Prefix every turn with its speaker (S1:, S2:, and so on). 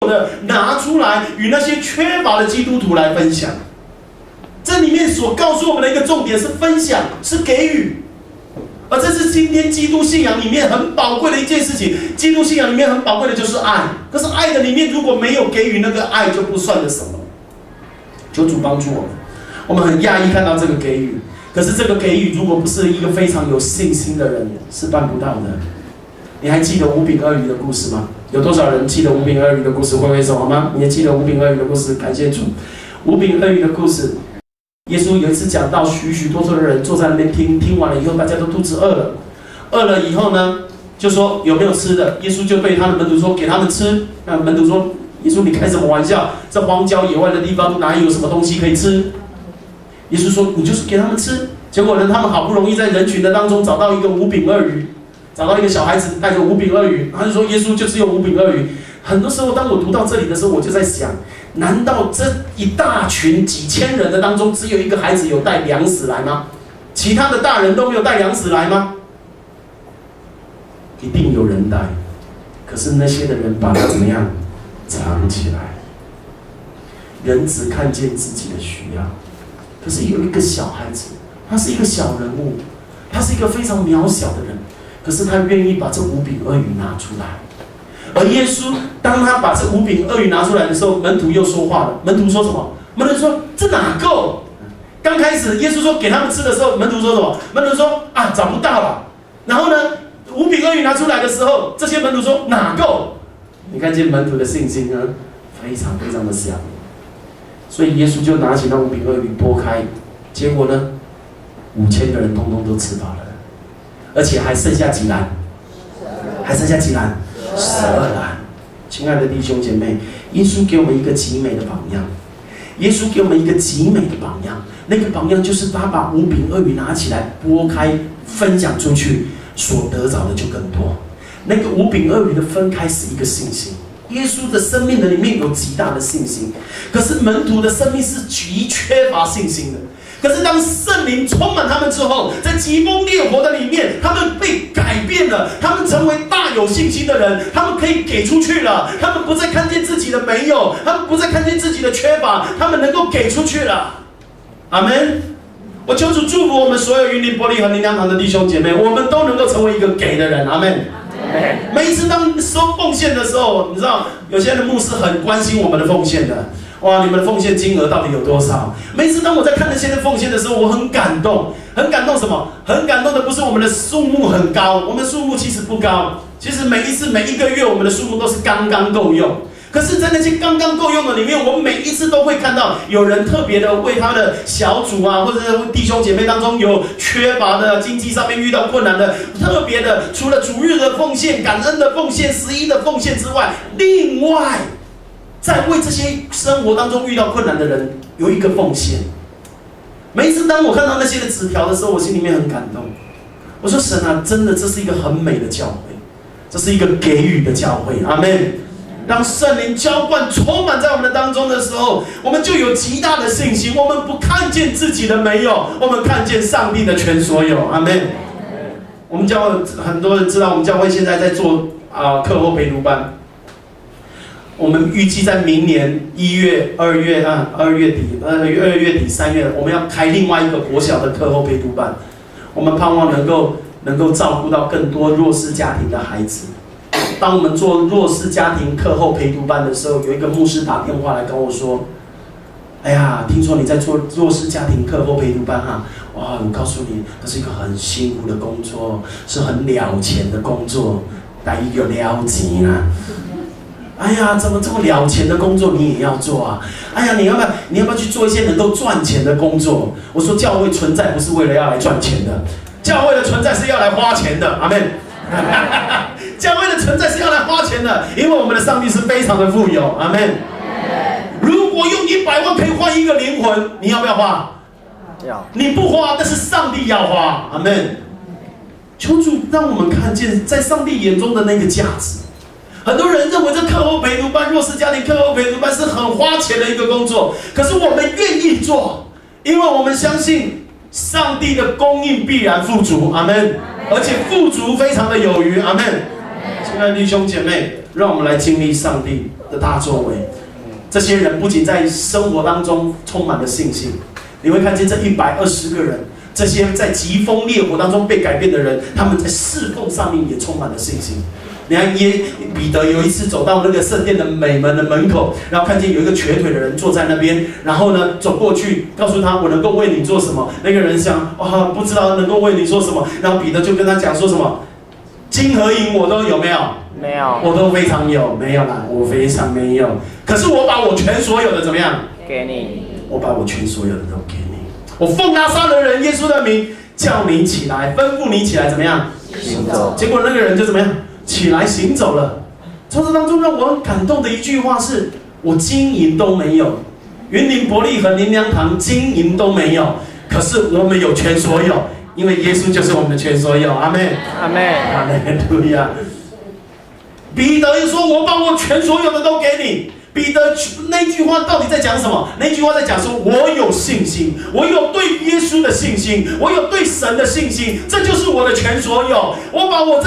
S1: 的拿出来与那些缺乏的基督徒来分享。这里面所告诉我们的一个重点是分享，是给予。而这是今天基督信仰里面很宝贵的一件事情。基督信仰里面很宝贵的就是爱，可是爱的里面如果没有给予，那个爱就不算了什么。求主帮助我们，我们很讶异看到这个给予，可是这个给予如果不是一个非常有信心的人，是办不到的。你还记得5饼2鱼的故事吗？有多少人记得5饼2鱼的故事？挥挥手好吗？你也记得5饼2鱼的故事？感谢主。5饼2鱼的故事。耶稣有一次讲到，许许多多的人坐在那边听，听完了以后，大家都肚子饿了。饿了以后呢，就说有没有吃的？耶稣就对他的门徒说，给他们吃。那门徒说，耶稣你开什么玩笑？这荒郊野外的地方哪有什么东西可以吃？耶稣说，你就是给他们吃。结果呢，他们好不容易在人群的当中找到一个5饼2鱼，找到一个小孩子带着5饼2鱼，他就说耶稣就只有5饼2鱼。很多时候，当我读到这里的时候，我就在想，难道这一大群几千人的当中，只有一个孩子有带粮食来吗？其他的大人都没有带粮食来吗？一定有人带，可是那些的人把它怎么样藏起来？人只看见自己的需要，可是有一个小孩子，他是一个小人物，他是一个非常渺小的人，可是他愿意把这5饼2鱼拿出来。而耶稣当他把这5饼2鱼拿出来的时候，门徒又说话了。门徒说什么？门徒说：“这哪够？”刚开始耶稣说给他们吃的时候，门徒说什么？门徒说：“啊，找不到了。”然后呢，5饼2鱼拿出来的时候，这些门徒说：“哪够？”你看见门徒的信心呢，非常非常的小。所以耶稣就拿起那5饼2鱼拨开，结果呢，5000个人通通都吃饱了，而且还剩下几篮？还剩下几篮？12篮。亲爱的弟兄姐妹，耶稣给我们一个极美的榜样。耶稣给我们一个极美的榜样，那个榜样就是他把5饼2鱼拿起来拨开分享出去，所得着的就更多。那个5饼2鱼的分开是一个信心。耶稣的生命的里面有极大的信心，可是门徒的生命是极缺乏信心的。可是当圣灵充满他们之后，在疾风烈火的里面，他们被改变了，他们成为大有信心的人，他们可以给出去了，他们不再看见自己的没有，他们不再看见自己的缺乏，他们能够给出去了。阿们。我求主祝福我们所有云林伯利和灵粮堂的弟兄姐妹，我们都能够成为一个给的人。阿们。每一次当收奉献的时候，你知道有些的牧师很关心我们的奉献的。哇！你们的奉献金额到底有多少？每次当我在看那些的奉献的时候，我很感动。很感动什么？很感动的不是我们的数目很高，我们的数目其实不高。其实每一个月我们的数目都是刚刚够用。可是，在那些刚刚够用的里面，我们每一次都会看到有人特别的为他的小组啊，或者是弟兄姐妹当中有缺乏的、经济上面遇到困难的，特别的，除了主日的奉献、感恩的奉献、11的奉献之外，另外在为这些生活当中遇到困难的人有一个奉献。每一次当我看到那些的纸条的时候，我心里面很感动。我说神啊，真的这是一个很美的教会，这是一个给予的教会。阿们。当圣灵浇灌充满在我们的当中的时候，我们就有极大的信心。我们不看见自己的没有，我们看见上帝的全所有。阿们。我们教会很多人知道，我们教会现在在做课后陪读班。我们预计在明年2月底、3月，我们要开另外一个国小的课后陪读班。我们盼望能够照顾到更多弱势家庭的孩子。当我们做弱势家庭课后陪读班的时候，有一个牧师打电话来跟我说：“哎呀，听说你在做弱势家庭课后陪读班哈，哇！我告诉你，那是一个很辛苦的工作，是很了钱的工作，但有了钱啊！哎呀，怎么这么了钱的工作你也要做啊？哎呀，你要不要去做一些能够赚钱的工作？”我说，教会存在不是为了要来赚钱的，教会的存在是要来花钱的。阿们。教会的存在是要来花钱的，因为我们的上帝是非常的富有。阿们。如果用100万可以换一个灵魂，你要不要花？要。你不花，但是上帝要花。阿们。求主让我们看见在上帝眼中的那个价值。很多人认为这课后陪读班、弱势家庭课后陪读班是很花钱的一个工作，可是我们愿意做，因为我们相信上帝的供应必然富足。阿们。而且富足非常的有余。阿们。亲爱的弟兄姐妹，让我们来经历上帝的大作为。这些人不仅在生活当中充满了信心，你会看见这120个人，这些在疾风烈火当中被改变的人，他们在侍奉上面也充满了信心。你看彼得有一次走到那个圣殿的美门的门口，然后看见有一个瘸腿的人坐在那边，然后呢走过去告诉他：“我能够为你做什么？”那个人想：“哇，不知道能够为你做什么。”然后彼得就跟他讲说什么：“金和银我都有没有？
S2: 没有，
S1: 我都非常有，没有啦，我非常没有。可是我把我全所有的怎么样？
S2: 给你，
S1: 我把我全所有的都给你。我奉拿撒勒人耶稣的名叫你起来，吩咐你起来怎么样？
S2: 行走。
S1: 结果那个人就怎么样？起来行走了。从这当中让我很感动的一句话是：我金银都没有，云林伯利和林良堂金银都没有，可是我们有全所有，因为耶稣就是我们的全所有。阿们，
S2: 阿们，
S1: 哈利路亚。彼得又说：“我把我全所有的都给你。”彼得那句话到底在讲什么？那句话在讲说：我有信心，我有对耶稣的信心，我有对神的信心，这就是我的全所有。我把我